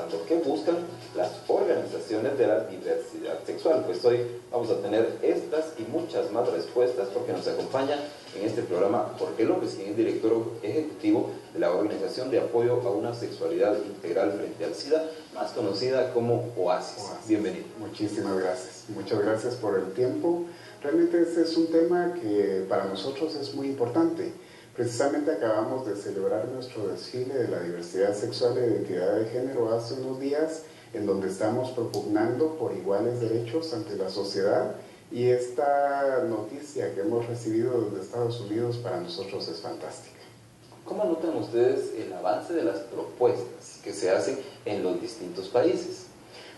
pasando? ¿Qué buscan las organizaciones de la diversidad sexual? Pues hoy vamos a tener estas y muchas más respuestas porque nos acompaña en este programa Jorge López, quien es director ejecutivo de la Organización de Apoyo a una Sexualidad Integral frente al SIDA, más conocida como OASIS. Bienvenido. Muchísimas gracias. Muchas gracias por el tiempo. Realmente este es un tema que para nosotros es muy importante. Precisamente acabamos de celebrar nuestro desfile de la diversidad sexual e identidad de género hace unos días, en donde estamos propugnando por iguales derechos ante la sociedad, y esta noticia que hemos recibido desde Estados Unidos para nosotros es fantástica. ¿Cómo notan ustedes el avance de las propuestas que se hacen en los distintos países?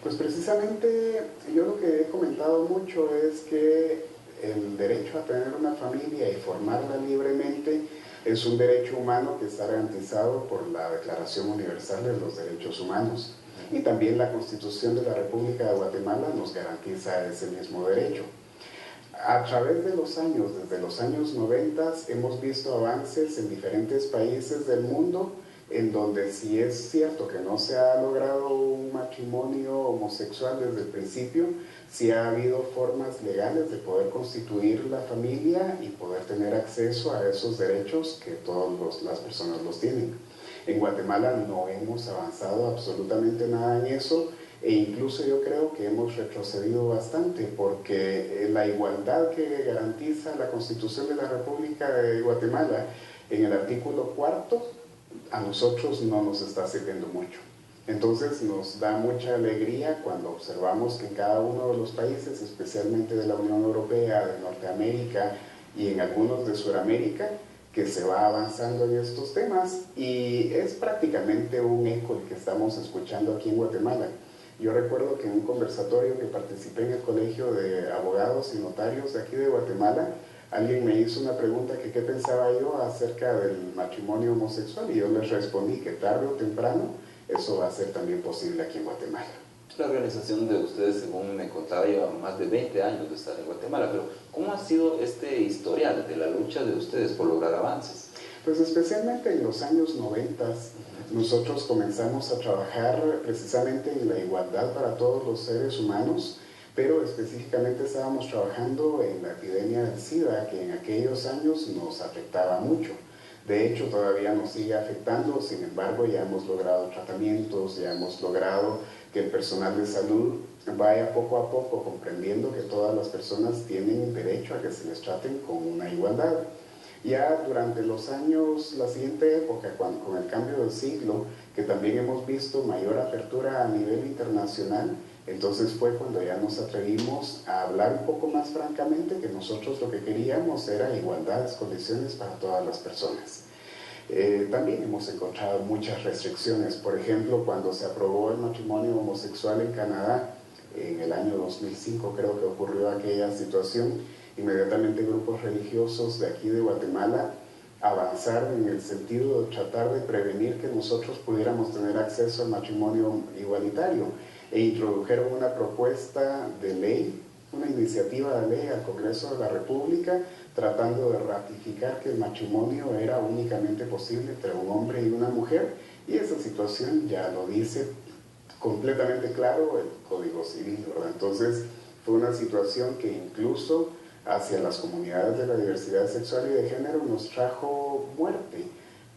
Pues precisamente yo lo que he comentado mucho es que el derecho a tener una familia y formarla libremente es un derecho humano que está garantizado por la Declaración Universal de los Derechos Humanos, y también la Constitución de la República de Guatemala nos garantiza ese mismo derecho. A través de los años, desde los años 90, hemos visto avances en diferentes países del mundo, en donde si es cierto que no se ha logrado un matrimonio homosexual desde el principio, sí ha habido formas legales de poder constituir la familia y poder tener acceso a esos derechos que todas las personas los tienen. En Guatemala no hemos avanzado absolutamente nada en eso, e incluso yo creo que hemos retrocedido bastante, porque la igualdad que garantiza la Constitución de la República de Guatemala en el artículo 4 a nosotros no nos está sirviendo mucho. Entonces nos da mucha alegría cuando observamos que en cada uno de los países, especialmente de la Unión Europea, de Norteamérica y en algunos de Sudamérica, que se va avanzando en estos temas, y es prácticamente un eco el que estamos escuchando aquí en Guatemala. Yo recuerdo que en un conversatorio que participé en el Colegio de Abogados y Notarios de aquí de Guatemala, alguien me hizo una pregunta que qué pensaba yo acerca del matrimonio homosexual, y yo les respondí que tarde o temprano eso va a ser también posible aquí en Guatemala. La organización de ustedes, según me contaba, lleva más de 20 años de estar en Guatemala, pero ¿cómo ha sido este historial de la lucha de ustedes por lograr avances? Pues especialmente en los años 90 nosotros comenzamos a trabajar precisamente en la igualdad para todos los seres humanos, pero específicamente estábamos trabajando en la epidemia del SIDA, que en aquellos años nos afectaba mucho. De hecho, todavía nos sigue afectando, sin embargo, ya hemos logrado tratamientos, ya hemos logrado que el personal de salud vaya poco a poco comprendiendo que todas las personas tienen derecho a que se les traten con una igualdad. Ya durante los años, la siguiente época, con el cambio del siglo, que también hemos visto mayor apertura a nivel internacional, entonces fue cuando ya nos atrevimos a hablar un poco más francamente que nosotros lo que queríamos era igualdad de condiciones para todas las personas. También hemos encontrado muchas restricciones. Por ejemplo, cuando se aprobó el matrimonio homosexual en Canadá, en el año 2005 creo que ocurrió aquella situación, inmediatamente grupos religiosos de aquí de Guatemala avanzaron en el sentido de tratar de prevenir que nosotros pudiéramos tener acceso al matrimonio igualitario, e introdujeron una propuesta de ley, una iniciativa de ley al Congreso de la República, tratando de ratificar que el matrimonio era únicamente posible entre un hombre y una mujer, y esa situación ya lo dice completamente claro el Código Civil, ¿verdad? Entonces fue una situación que incluso hacia las comunidades de la diversidad sexual y de género nos trajo muerte,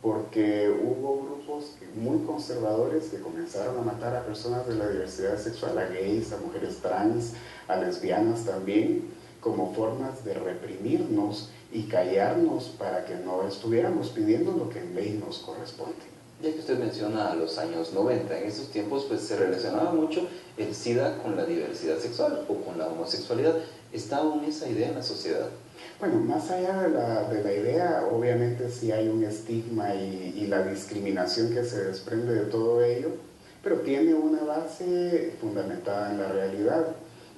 porque hubo grupos muy conservadores que comenzaron a matar a personas de la diversidad sexual, a gays, a mujeres trans, a lesbianas también, como formas de reprimirnos y callarnos para que no estuviéramos pidiendo lo que en ley nos corresponde. Ya que usted menciona a los años 90, en esos tiempos pues se relacionaba mucho el SIDA con la diversidad sexual o con la homosexualidad. ¿Está aún esa idea en la sociedad? Bueno, más allá de la idea, obviamente sí hay un estigma y la discriminación que se desprende de todo ello, pero tiene una base fundamentada en la realidad,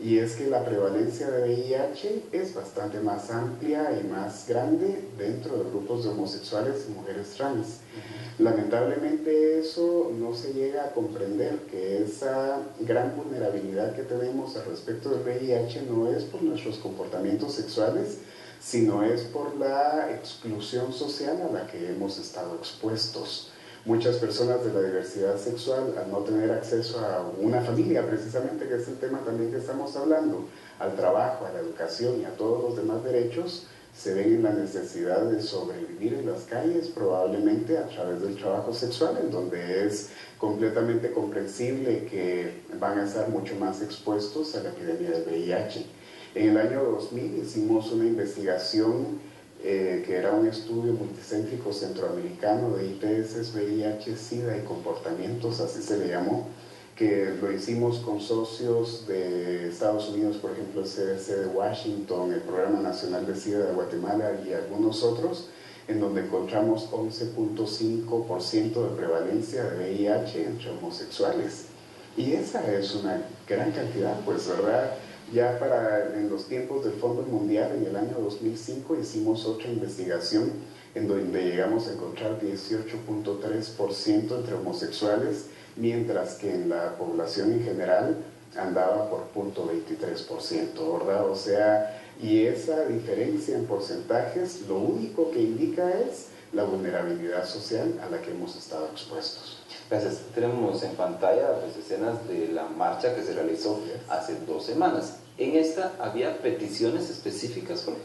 y es que la prevalencia de VIH es bastante más amplia y más grande dentro de grupos de homosexuales y mujeres trans. Lamentablemente eso no se llega a comprender, que esa gran vulnerabilidad que tenemos al respecto del VIH no es por nuestros comportamientos sexuales, sino es por la exclusión social a la que hemos estado expuestos. Muchas personas de la diversidad sexual, al no tener acceso a una familia, precisamente, que es el tema también que estamos hablando, al trabajo, a la educación y a todos los demás derechos, se ven en la necesidad de sobrevivir en las calles, probablemente a través del trabajo sexual, en donde es completamente comprensible que van a estar mucho más expuestos a la epidemia del VIH. En el año 2000 hicimos una investigación que era un estudio multicéntrico centroamericano de ITS, VIH, SIDA y comportamientos, así se le llamó, que lo hicimos con socios de Estados Unidos, por ejemplo, el CDC de Washington, el Programa Nacional de SIDA de Guatemala y algunos otros, en donde encontramos 11.5% de prevalencia de VIH entre homosexuales. Y esa es una gran cantidad, pues, ¿verdad? Ya en los tiempos del Fondo Mundial, en el año 2005, hicimos otra investigación en donde llegamos a encontrar 18.3% entre homosexuales, mientras que en la población en general andaba por 0.23%, ¿verdad? O sea, y esa diferencia en porcentajes lo único que indica es la vulnerabilidad social a la que hemos estado expuestos. Gracias. Tenemos en pantalla pues, escenas de la marcha que se realizó hace 2 semanas. ¿En esta había peticiones específicas, Jorge?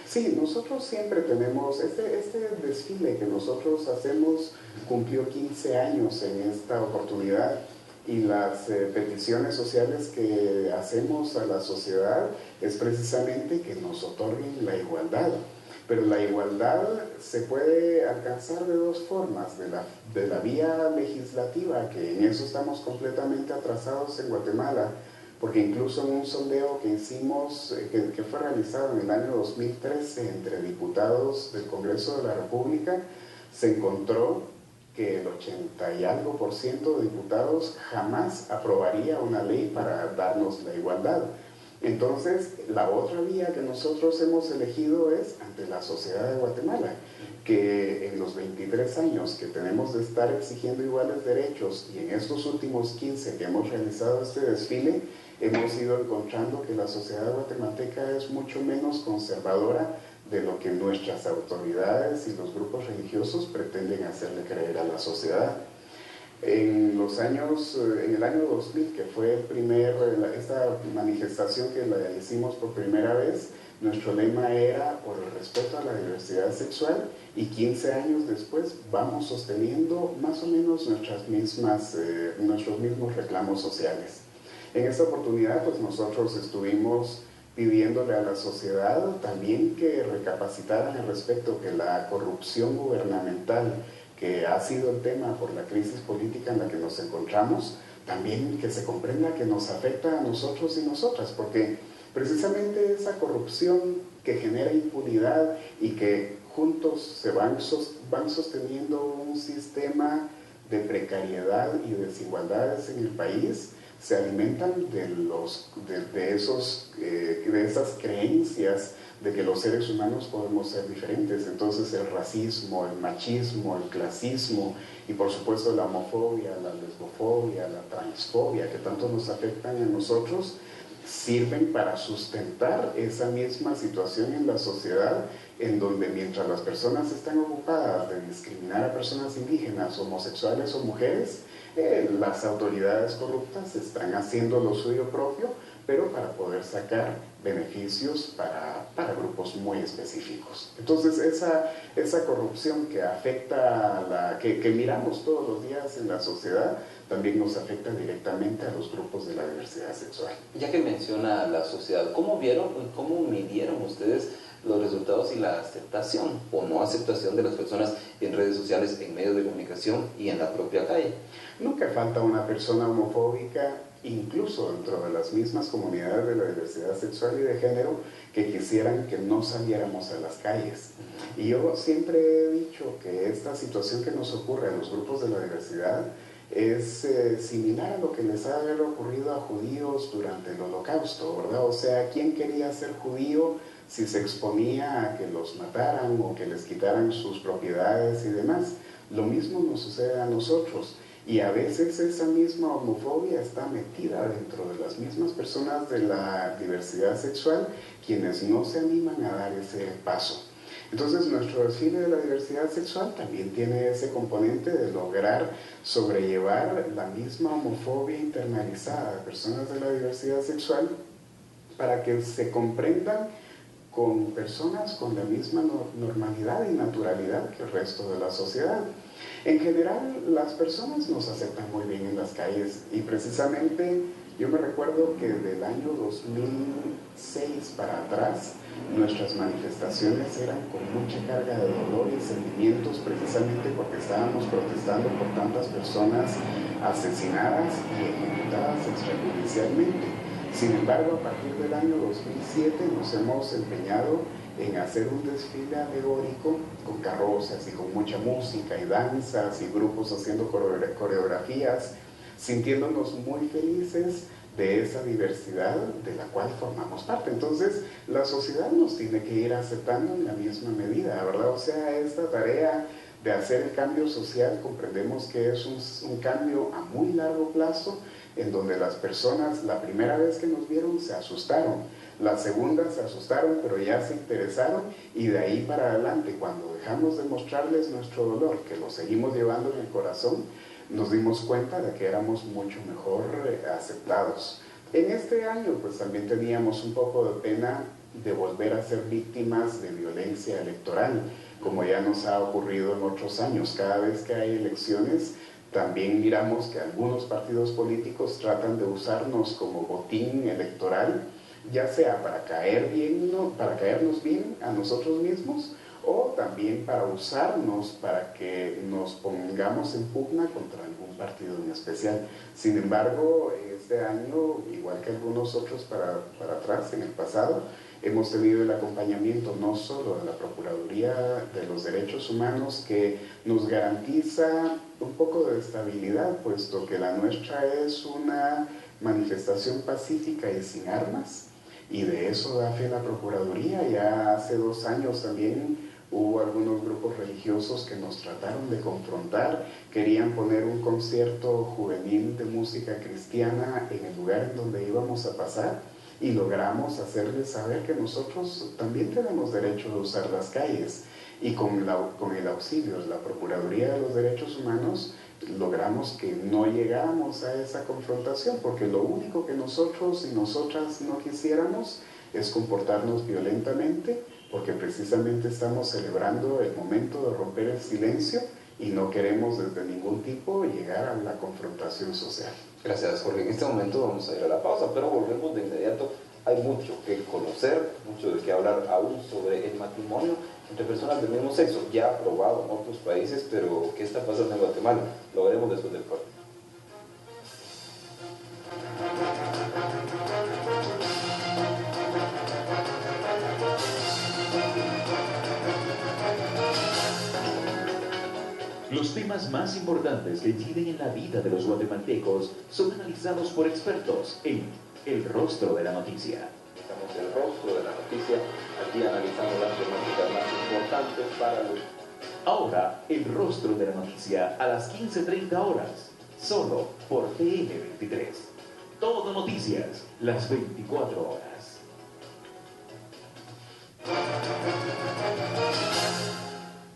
Sí, nosotros siempre tenemos, este desfile que nosotros hacemos cumplió 15 años en esta oportunidad, y las peticiones sociales que hacemos a la sociedad es precisamente que nos otorguen la igualdad. Pero la igualdad se puede alcanzar de 2 formas, de la vía legislativa, que en eso estamos completamente atrasados en Guatemala, porque incluso en un sondeo que hicimos, que fue realizado en el año 2013 entre diputados del Congreso de la República, se encontró que el 80 y algo % de diputados jamás aprobaría una ley para darnos la igualdad. Entonces, la otra vía que nosotros hemos elegido es ante la sociedad de Guatemala, que en los 23 años que tenemos de estar exigiendo iguales derechos y en estos últimos 15 que hemos realizado este desfile, hemos ido encontrando que la sociedad guatemalteca es mucho menos conservadora de lo que nuestras autoridades y los grupos religiosos pretenden hacerle creer a la sociedad. En el año 2000, que fue esta manifestación que la hicimos por primera vez, nuestro lema era por el respeto a la diversidad sexual, y 15 años después vamos sosteniendo más o menos nuestros mismos reclamos sociales. En esta oportunidad, pues nosotros estuvimos pidiéndole a la sociedad también que recapacitaran al respecto, que la corrupción gubernamental, que ha sido el tema por la crisis política en la que nos encontramos, también que se comprenda que nos afecta a nosotros y nosotras, porque precisamente esa corrupción que genera impunidad y que juntos se van sosteniendo un sistema de precariedad y desigualdades en el país, se alimentan de esas creencias de que los seres humanos podemos ser diferentes. Entonces el racismo, el machismo, el clasismo y por supuesto la homofobia, la lesbofobia, la transfobia, que tanto nos afectan a nosotros, sirven para sustentar esa misma situación en la sociedad, en donde mientras las personas están ocupadas de discriminar a personas indígenas, homosexuales o mujeres, las autoridades corruptas están haciendo lo suyo propio, pero para poder sacar beneficios para grupos muy específicos. Entonces esa corrupción que afecta, que miramos todos los días en la sociedad, también nos afecta directamente a los grupos de la diversidad sexual. Ya que menciona la sociedad, ¿cómo midieron ustedes los resultados y la aceptación o no aceptación de las personas en redes sociales, en medios de comunicación y en la propia calle? Nunca falta una persona homofóbica, incluso dentro de las mismas comunidades de la diversidad sexual y de género, que quisieran que no saliéramos a las calles. Y yo siempre he dicho que esta situación que nos ocurre a los grupos de la diversidad es similar a lo que les ha ocurrido a judíos durante el Holocausto, ¿verdad? O sea, ¿quién quería ser judío si se exponía a que los mataran o que les quitaran sus propiedades y demás? Lo mismo nos sucede a nosotros. Y a veces esa misma homofobia está metida dentro de las mismas personas de la diversidad sexual, quienes no se animan a dar ese paso. Entonces nuestro desfile de la diversidad sexual también tiene ese componente de lograr sobrellevar la misma homofobia internalizada de personas de la diversidad sexual para que se comprendan con personas con la misma normalidad y naturalidad que el resto de la sociedad. En general, las personas nos aceptan muy bien en las calles y precisamente yo me recuerdo que del año 2006 para atrás, nuestras manifestaciones eran con mucha carga de dolor y sentimientos precisamente porque estábamos protestando por tantas personas asesinadas y ejecutadas extrajudicialmente. Sin embargo, a partir del año 2007 nos hemos empeñado en hacer un desfile alegórico con carrozas y con mucha música y danzas y grupos haciendo coreografías, sintiéndonos muy felices de esa diversidad de la cual formamos parte. Entonces, la sociedad nos tiene que ir aceptando en la misma medida, ¿verdad? O sea, esta tarea de hacer el cambio social comprendemos que es un cambio a muy largo plazo, en donde las personas la primera vez que nos vieron se asustaron, la segunda se asustaron pero ya se interesaron y de ahí para adelante cuando dejamos de mostrarles nuestro dolor, que lo seguimos llevando en el corazón, nos dimos cuenta de que éramos mucho mejor aceptados. En este año pues también teníamos un poco de pena de volver a ser víctimas de violencia electoral, como ya nos ha ocurrido en otros años. Cada vez que hay elecciones también miramos que algunos partidos políticos tratan de usarnos como botín electoral, ya sea para caernos bien a nosotros mismos o también para usarnos para que nos pongamos en pugna contra algún partido en especial. Sin embargo, este año, igual que algunos otros para atrás en el pasado, hemos tenido el acompañamiento no solo de la Procuraduría de los Derechos Humanos, que nos garantiza un poco de estabilidad, puesto que la nuestra es una manifestación pacífica y sin armas, y de eso da fe la Procuraduría. Ya hace 2 años también hubo algunos grupos religiosos que nos trataron de confrontar, querían poner un concierto juvenil de música cristiana en el lugar en donde íbamos a pasar, y logramos hacerles saber que nosotros también tenemos derecho de usar las calles, y con el auxilio de la Procuraduría de los Derechos Humanos logramos que no llegáramos a esa confrontación, porque lo único que nosotros y nosotras no quisiéramos es comportarnos violentamente, porque precisamente estamos celebrando el momento de romper el silencio y no queremos desde ningún tipo llegar a la confrontación social. Gracias, Jorge. En este momento vamos a ir a la pausa, pero volvemos de inmediato. Hay mucho que conocer, mucho de qué hablar aún sobre el matrimonio entre personas del mismo sexo, ya aprobado en otros países, pero ¿qué está pasando en Guatemala? Lo veremos después del corte. Los temas más importantes que inciden en la vida de los guatemaltecos son analizados por expertos en El Rostro de la Noticia. Estamos en El Rostro de la Noticia, aquí analizando las temáticas más importantes para los... Ahora, El Rostro de la Noticia a las 15:30 horas, solo por TN23. Todo noticias, las 24 horas.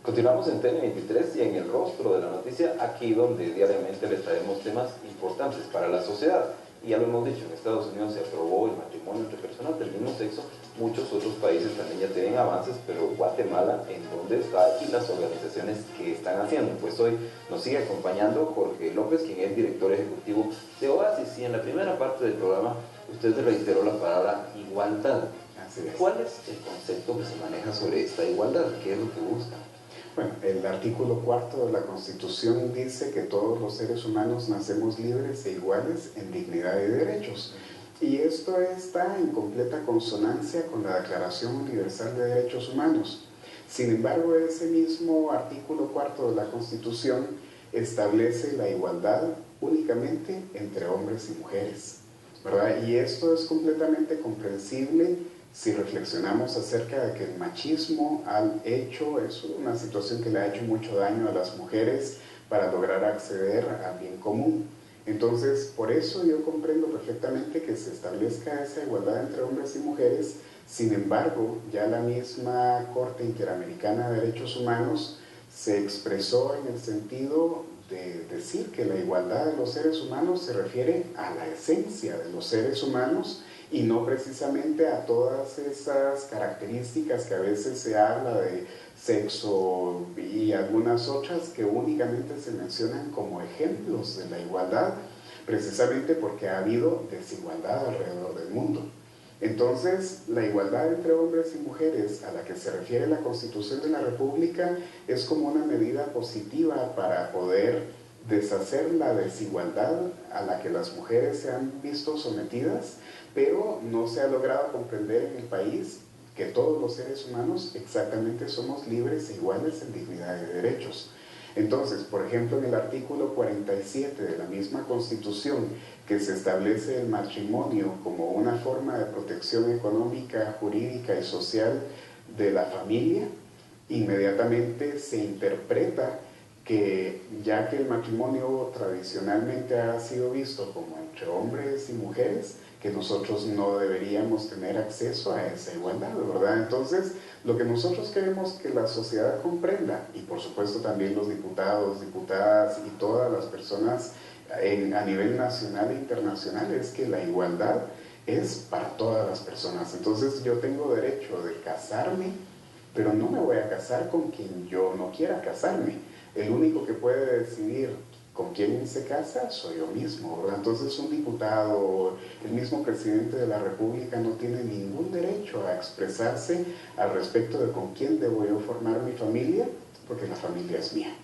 Continuamos en TN23 y en El Rostro de la Noticia, aquí donde diariamente les traemos temas importantes para la sociedad. Y ya lo hemos dicho, en Estados Unidos se aprobó el matrimonio entre personas del mismo sexo, muchos otros países también ya tienen avances, pero Guatemala, ¿en dónde está? Y las organizaciones que están haciendo. Pues hoy nos sigue acompañando Jorge López, quien es director ejecutivo de Oasis, y en la primera parte del programa usted reiteró la palabra igualdad. ¿Cuál es el concepto que se maneja sobre esta igualdad? ¿Qué es lo que busca? Bueno, el artículo 4 de la Constitución dice que todos los seres humanos nacemos libres e iguales en dignidad y derechos. Y esto está en completa consonancia con la Declaración Universal de Derechos Humanos. Sin embargo, ese mismo artículo 4 de la Constitución establece la igualdad únicamente entre hombres y mujeres, ¿verdad? Y esto es completamente comprensible si reflexionamos acerca de que el machismo es una situación que le ha hecho mucho daño a las mujeres para lograr acceder al bien común. Entonces, por eso yo comprendo perfectamente que se establezca esa igualdad entre hombres y mujeres. Sin embargo, ya la misma Corte Interamericana de Derechos Humanos se expresó en el sentido de decir que la igualdad de los seres humanos se refiere a la esencia de los seres humanos y no precisamente a todas esas características que a veces se habla de sexo y algunas otras que únicamente se mencionan como ejemplos de la igualdad, precisamente porque ha habido desigualdad alrededor del mundo. Entonces, la igualdad entre hombres y mujeres a la que se refiere la Constitución de la República es como una medida positiva para poder deshacer la desigualdad a la que las mujeres se han visto sometidas, pero no se ha logrado comprender en el país que todos los seres humanos exactamente somos libres e iguales en dignidad y derechos. Entonces, por ejemplo, en el artículo 47 de la misma Constitución, que se establece el matrimonio como una forma de protección económica, jurídica y social de la familia, inmediatamente se interpreta que ya que el matrimonio tradicionalmente ha sido visto como entre hombres y mujeres, que nosotros no deberíamos tener acceso a esa igualdad, ¿verdad? Entonces, lo que nosotros queremos que la sociedad comprenda, y por supuesto también los diputados, diputadas y todas las personas a nivel nacional e internacional, es que la igualdad es para todas las personas. Entonces, yo tengo derecho de casarme, pero no me voy a casar con quien yo no quiera casarme. El único que puede decidir con quién se casa soy yo mismo, ¿verdad? Entonces un diputado, el mismo presidente de la República no tiene ningún derecho a expresarse al respecto de con quién debo yo formar mi familia, porque la familia es mía,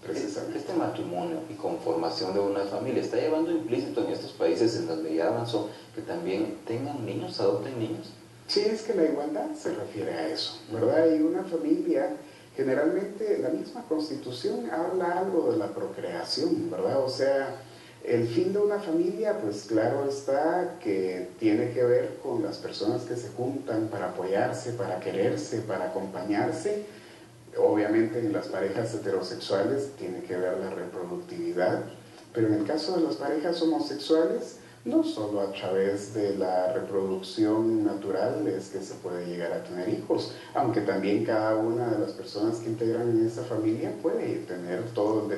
precisamente. Este matrimonio y conformación de una familia está llevando implícito en estos países en donde ya avanzó que también tengan niños, adopten niños. Sí, es que la igualdad se refiere a eso, ¿verdad? Y una familia, generalmente la misma Constitución habla algo de la procreación, ¿verdad? O sea, el fin de una familia, pues claro está que tiene que ver con las personas que se juntan para apoyarse, para quererse, para acompañarse. Obviamente en las parejas heterosexuales tiene que ver la reproductividad, pero en el caso de las parejas homosexuales, no solo a través de la reproducción natural es que se puede llegar a tener hijos, aunque también cada una de las personas que integran en esa familia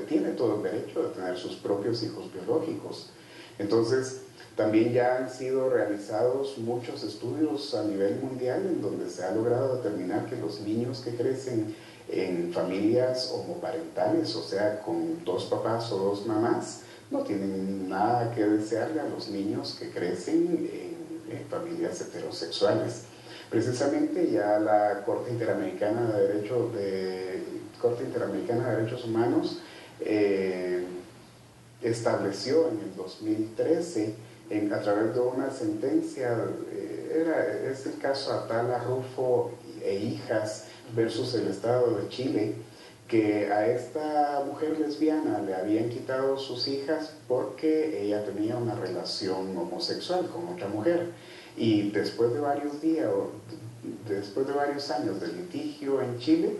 tiene todo el derecho de tener sus propios hijos biológicos. Entonces, también ya han sido realizados muchos estudios a nivel mundial en donde se ha logrado determinar que los niños que crecen en familias homoparentales, o sea, con dos papás o dos mamás, no tienen nada que desearle a los niños que crecen en familias heterosexuales. Precisamente ya la Corte Interamericana de Derechos Humanos estableció en el 2013, a través de una sentencia, es el caso Atala, Rufo e Hijas versus el Estado de Chile, que a esta mujer lesbiana le habían quitado sus hijas porque ella tenía una relación homosexual con otra mujer. Y después de varios años de litigio en Chile,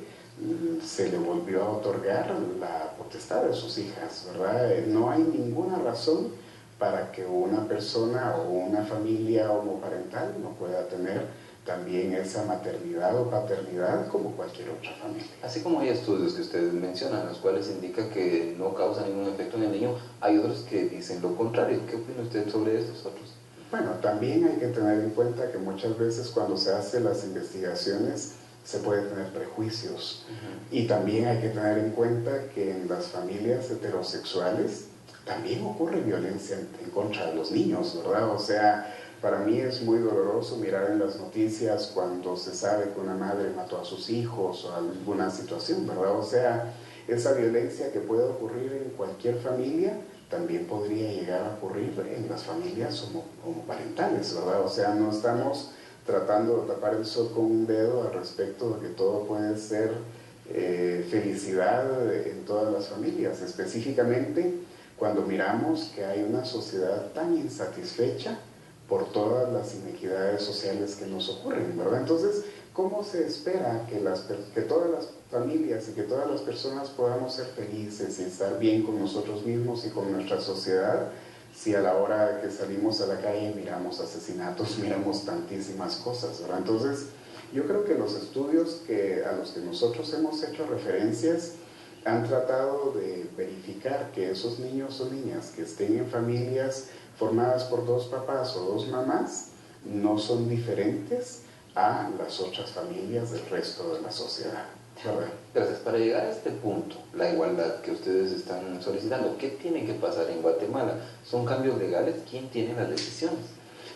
se le volvió a otorgar la potestad de sus hijas, ¿verdad? No hay ninguna razón para que una persona o una familia homoparental no pueda tener también esa maternidad o paternidad como cualquier otra familia. Así como hay estudios que ustedes mencionan, los cuales indican que no causa ningún efecto en el niño, hay otros que dicen lo contrario. ¿Qué opina usted sobre estos otros? Bueno, también hay que tener en cuenta que muchas veces cuando se hacen las investigaciones se puede tener prejuicios. Y también hay que tener en cuenta que en las familias heterosexuales también ocurre violencia en contra de los niños, ¿verdad? O sea, para mí es muy doloroso mirar en las noticias cuando se sabe que una madre mató a sus hijos o alguna situación, ¿verdad? O sea, esa violencia que puede ocurrir en cualquier familia también podría llegar a ocurrir en las familias homoparentales, ¿verdad? O sea, no estamos tratando de tapar el sol con un dedo al respecto de que todo puede ser felicidad en todas las familias, específicamente cuando miramos que hay una sociedad tan insatisfecha por todas las inequidades sociales que nos ocurren, ¿verdad? Entonces, ¿cómo se espera que todas las familias y que todas las personas podamos ser felices y estar bien con nosotros mismos y con nuestra sociedad si a la hora que salimos a la calle miramos asesinatos, miramos tantísimas cosas, ¿verdad? Entonces, yo creo que los estudios a los que nosotros hemos hecho referencias han tratado de verificar que esos niños o niñas que estén en familias formadas por 2 papás o 2 mamás no son diferentes a las otras familias del resto de la sociedad, ¿verdad? Gracias. Para llegar a este punto, la igualdad que ustedes están solicitando, ¿qué tiene que pasar en Guatemala? ¿Son cambios legales? ¿Quién tiene las decisiones?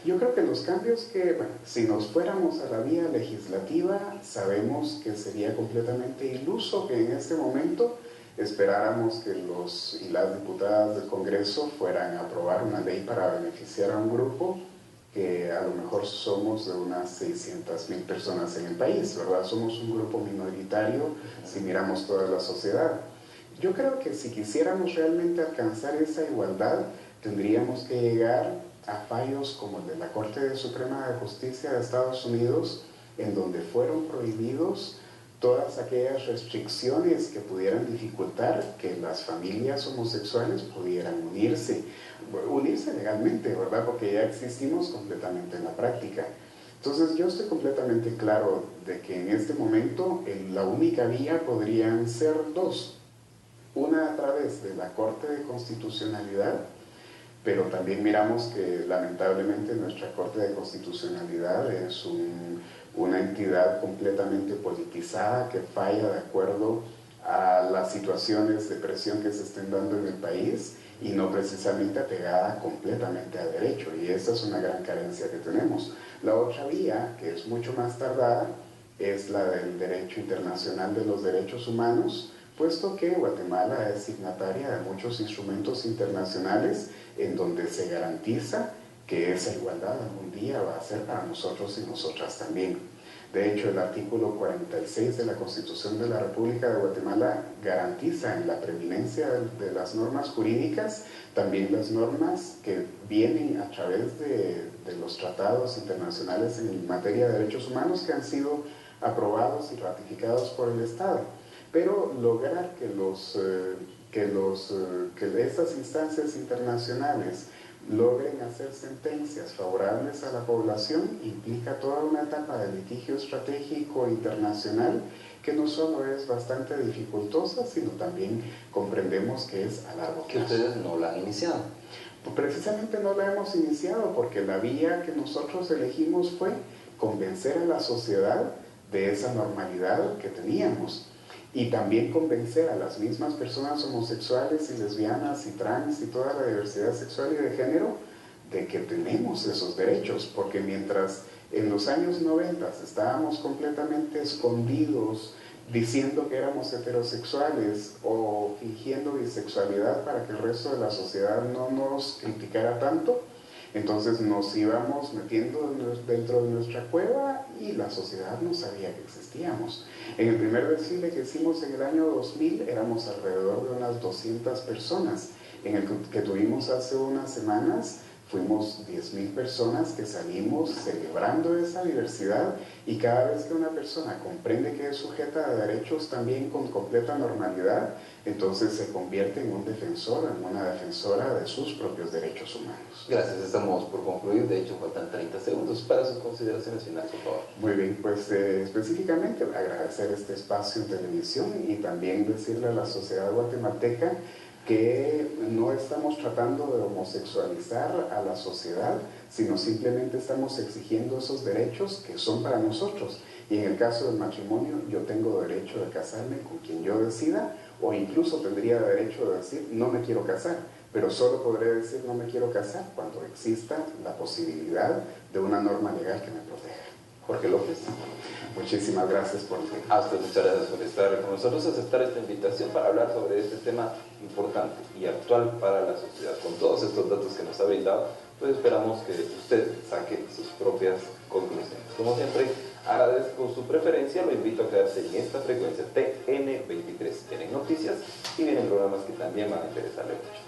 Yo creo que los cambios bueno, si nos fuéramos a la vía legislativa, sabemos que sería completamente iluso que en este momento esperáramos que los y las diputadas del Congreso fueran a aprobar una ley para beneficiar a un grupo que a lo mejor somos de unas 600,000 personas en el país, ¿verdad? Somos un grupo minoritario si miramos toda la sociedad. Yo creo que si quisiéramos realmente alcanzar esa igualdad, tendríamos que llegar a fallos como el de la Corte Suprema de Justicia de Estados Unidos, en donde fueron prohibidos todas aquellas restricciones que pudieran dificultar que las familias homosexuales pudieran unirse legalmente, ¿verdad? Porque ya existimos completamente en la práctica. Entonces yo estoy completamente claro de que en este momento la única vía podrían ser 2. Una a través de la Corte de Constitucionalidad, pero también miramos que lamentablemente nuestra Corte de Constitucionalidad es una entidad completamente politizada que falla de acuerdo a las situaciones de presión que se estén dando en el país y no precisamente apegada completamente a derecho, y esa es una gran carencia que tenemos. La otra vía, que es mucho más tardada, es la del derecho internacional de los derechos humanos, puesto que Guatemala es signataria de muchos instrumentos internacionales en donde se garantiza que esa igualdad algún día va a ser para nosotros y nosotras también. De hecho, el artículo 46 de la Constitución de la República de Guatemala garantiza en la preeminencia de las normas jurídicas también las normas que vienen a través de los tratados internacionales en materia de derechos humanos que han sido aprobados y ratificados por el Estado. Pero lograr que estas instancias internacionales logren hacer sentencias favorables a la población implica toda una etapa de litigio estratégico internacional que no solo es bastante dificultosa, sino también comprendemos que es a largo plazo. Que ustedes no la han iniciado. Precisamente no la hemos iniciado porque la vía que nosotros elegimos fue convencer a la sociedad de esa normalidad que teníamos y también convencer a las mismas personas homosexuales y lesbianas y trans y toda la diversidad sexual y de género de que tenemos esos derechos, porque mientras en los años 90 estábamos completamente escondidos diciendo que éramos heterosexuales o fingiendo bisexualidad para que el resto de la sociedad no nos criticara tanto, entonces nos íbamos metiendo dentro de nuestra cueva y la sociedad no sabía que existíamos. En el primer desfile que hicimos en el año 2000 éramos alrededor de unas 200 personas. En el que tuvimos hace unas semanas fuimos 10,000 personas que salimos celebrando esa diversidad, y cada vez que una persona comprende que es sujeta a derechos también con completa normalidad, entonces se convierte en un defensor, en una defensora de sus propios derechos humanos. Gracias, estamos por concluir, de hecho faltan 30 segundos para sus consideraciones finales, por favor. Muy bien, pues específicamente agradecer este espacio en televisión y también decirle a la sociedad guatemalteca que no estamos tratando de homosexualizar a la sociedad, sino simplemente estamos exigiendo esos derechos que son para nosotros. Y en el caso del matrimonio, yo tengo derecho de casarme con quien yo decida, o incluso tendría derecho de decir, no me quiero casar, pero solo podré decir no me quiero casar cuando exista la posibilidad de una norma legal que me proteja. Jorge López. Muchísimas gracias por el tiempo. A usted muchas gracias por estar con nosotros, aceptar esta invitación para hablar sobre este tema importante y actual para la sociedad. Con todos estos datos que nos ha brindado, pues esperamos que usted saque sus propias conclusiones. Como siempre, agradezco su preferencia, lo invito a quedarse en esta frecuencia TN23. Tienen noticias y vienen programas que también van a interesarle mucho.